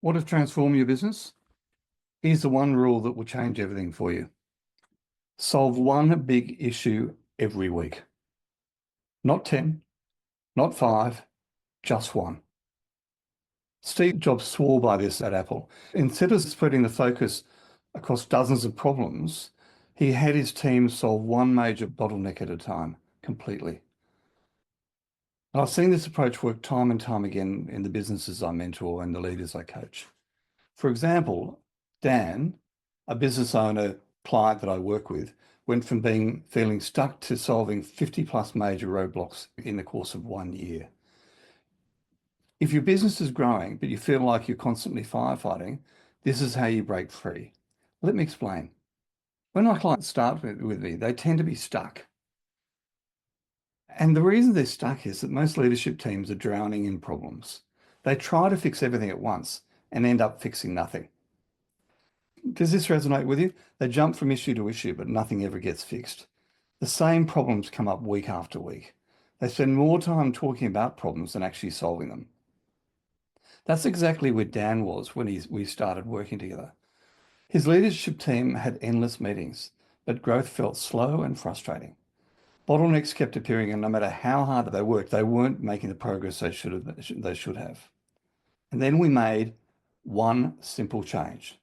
Want to transform your business? Here's the one rule that will change everything for you. Solve one big issue every week. Not 10, not 5, just one. Steve Jobs swore by this at Apple. Instead of spreading the focus across dozens of problems, he had his team solve one major bottleneck at a time, completely. And I've seen this approach work time and time again in the businesses I mentor and the leaders I coach. For example, Dan, a business owner client that I work with, went from feeling stuck to solving 50 plus major roadblocks in the course of 1 year. If your business is growing, but you feel like you're constantly firefighting, this is how you break free. Let me explain. When my clients start with me, they tend to be stuck. And the reason they're stuck is that most leadership teams are drowning in problems. They try to fix everything at once and end up fixing nothing. Does this resonate with you? They jump from issue to issue, but nothing ever gets fixed. The same problems come up week after week. They spend more time talking about problems than actually solving them. That's exactly where Dan was when we started working together. His leadership team had endless meetings, but growth felt slow and frustrating. Bottlenecks kept appearing, and no matter how hard they worked, they weren't making the progress they should have. And then we made one simple change.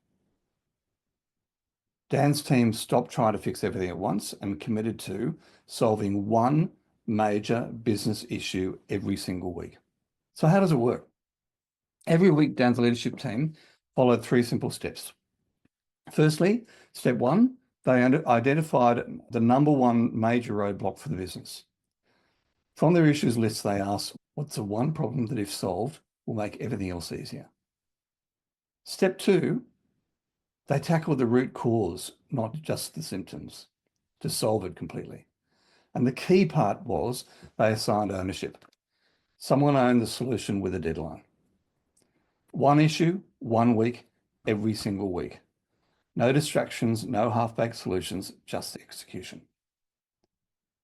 Dan's team stopped trying to fix everything at once and committed to solving one major business issue every single week. So how does it work? Every week, Dan's leadership team followed 3 simple steps. Firstly, step 1, they identified the number 1 major roadblock for the business. From their issues list, they asked, what's the one problem that if solved will make everything else easier? Step 2, they tackled the root cause, not just the symptoms, to solve it completely. And the key part was they assigned ownership. Someone owned the solution with a deadline. One issue, 1 week, every single week. No distractions, no half-baked solutions, just execution.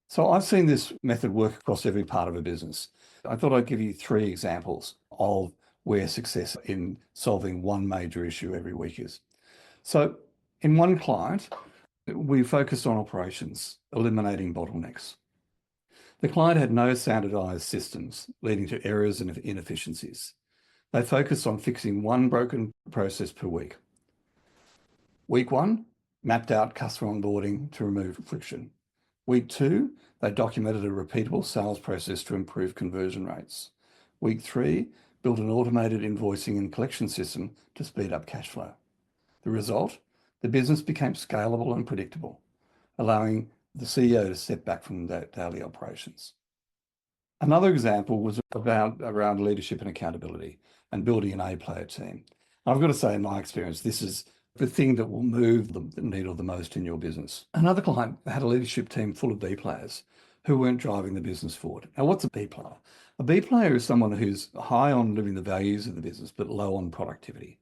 So I've seen this method work across every part of a business. I thought I'd give you 3 examples of where success in solving one major issue every week is. So in one client, we focused on operations, eliminating bottlenecks. The client had no standardized systems, leading to errors and inefficiencies. They focused on fixing one broken process per week. Week 1, mapped out customer onboarding to remove friction. Week 2, they documented a repeatable sales process to improve conversion rates. Week 3, built an automated invoicing and collection system to speed up cash flow. The result? The business became scalable and predictable, allowing the CEO to step back from daily operations. Another example was around leadership and accountability and building an A-player team. I've got to say, in my experience, this is the thing that will move the needle the most in your business. Another client had a leadership team full of B players who weren't driving the business forward. Now, what's a B player? A B player is someone who's high on living the values of the business, but low on productivity.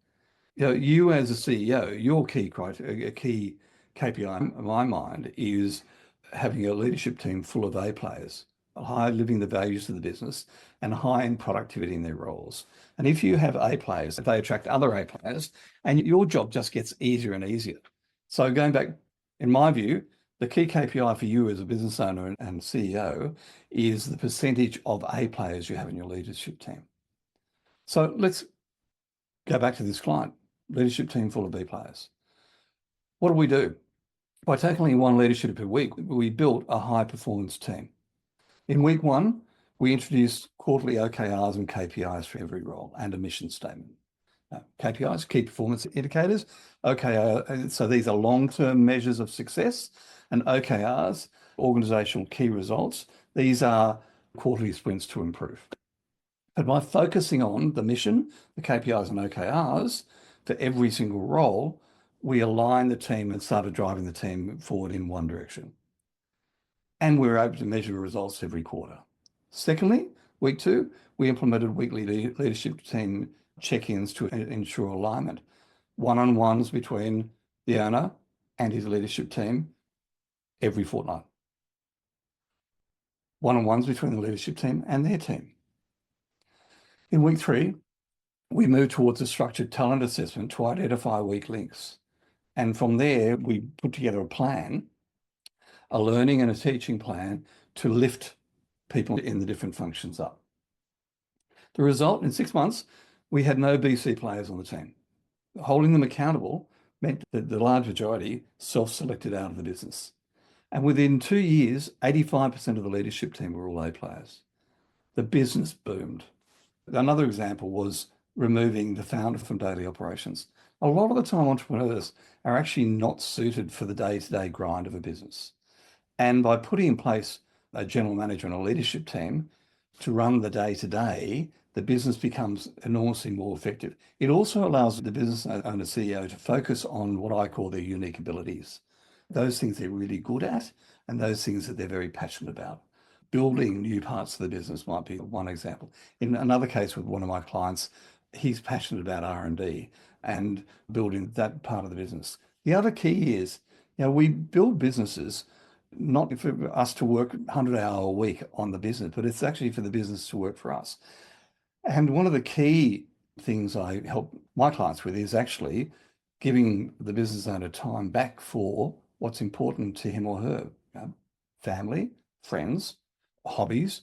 You as a CEO, your key KPI in my mind is having a leadership team full of A players, high living the values of the business and high in productivity in their roles. And if you have A players, they attract other A players and your job just gets easier and easier. So going back, in my view, the key KPI for you as a business owner and CEO is the percentage of A players you have in your leadership team. So let's go back to this client, leadership team full of B players. What do we do? By tackling one leadership per week, we built a high performance team. In week 1, we introduced quarterly OKRs and KPIs for every role and a mission statement. KPIs, key performance indicators, OKR, so these are long-term measures of success, and OKRs, organizational key results, these are quarterly sprints to improve. But by focusing on the mission, the KPIs and OKRs for every single role, we aligned the team and started driving the team forward in one direction. And we were able to measure results every quarter. Secondly, week 2, we implemented weekly leadership team check-ins to ensure alignment, one-on-ones between the owner and his leadership team every fortnight. one-on-ones between the leadership team and their team. In week 3, we moved towards a structured talent assessment to identify weak links. And from there, we put together a plan, a learning and a teaching plan to lift people in the different functions up. The result, in 6 months, we had no BC players on the team. Holding them accountable meant that the large majority self-selected out of the business. And within 2 years, 85% of the leadership team were all A players. The business boomed. Another example was removing the founder from daily operations. A lot of the time, entrepreneurs are actually not suited for the day-to-day grind of a business. And by putting in place a general manager and a leadership team to run the day-to-day, the business becomes enormously more effective. It also allows the business owner, CEO, to focus on what I call their unique abilities, those things they're really good at and those things that they're very passionate about. Building new parts of the business might be one example. In another case with one of my clients, he's passionate about R&D and building that part of the business. The other key is, we build businesses not for us to work 100-hour a week on the business, but it's actually for the business to work for us. And one of the key things I help my clients with is actually giving the business owner time back for what's important to him or her, family, friends, hobbies,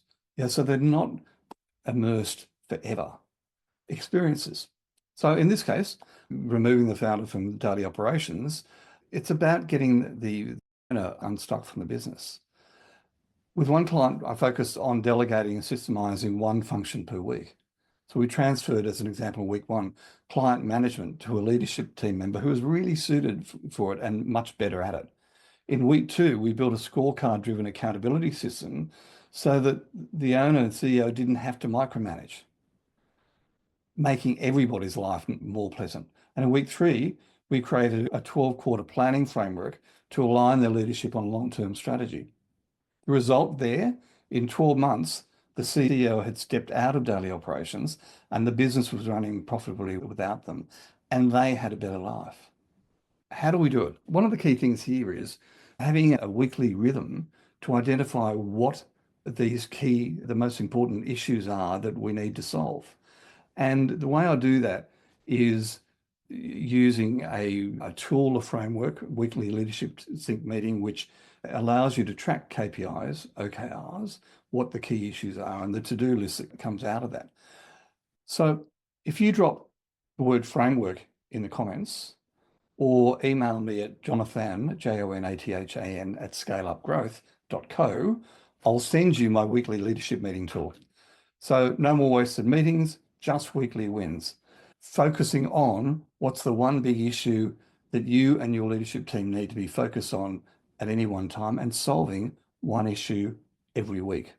so they're not immersed forever. Experiences. So in this case, removing the founder from daily operations, it's about getting the unstuck from the business. With one client, I focused on delegating and systemizing one function per week. So we transferred, as an example, week 1, client management to a leadership team member who was really suited for it and much better at it. In week 2, we built a scorecard-driven accountability system so that the owner and CEO didn't have to micromanage, making everybody's life more pleasant. And in week 3, we created a 12-quarter planning framework to align their leadership on long-term strategy. The result there, in 12 months, the CEO had stepped out of daily operations and the business was running profitably without them, and they had a better life. How do we do it? One of the key things here is having a weekly rhythm to identify what the most important issues are that we need to solve. And the way I do that is using a tool, a framework, weekly leadership sync meeting, which allows you to track KPIs, OKRs, what the key issues are, and the to-do list that comes out of that. So if you drop the word framework in the comments or email me at Jonathan, Jonathan, at scaleupgrowth.co, I'll send you my weekly leadership meeting tool. So no more wasted meetings, just weekly wins. Focusing on what's the one big issue that you and your leadership team need to be focused on at any one time and solving one issue every week.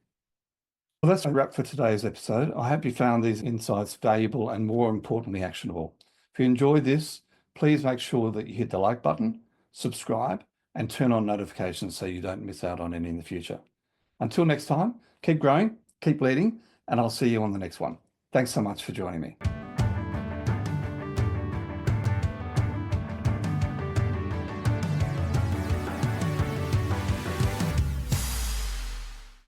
Well, that's a wrap for today's episode. I hope you found these insights valuable and, more importantly, actionable. If you enjoyed this, please make sure that you hit the like button, subscribe, and turn on notifications so you don't miss out on any in the future. Until next time, keep growing, keep leading, and I'll see you on the next one. Thanks so much for joining me.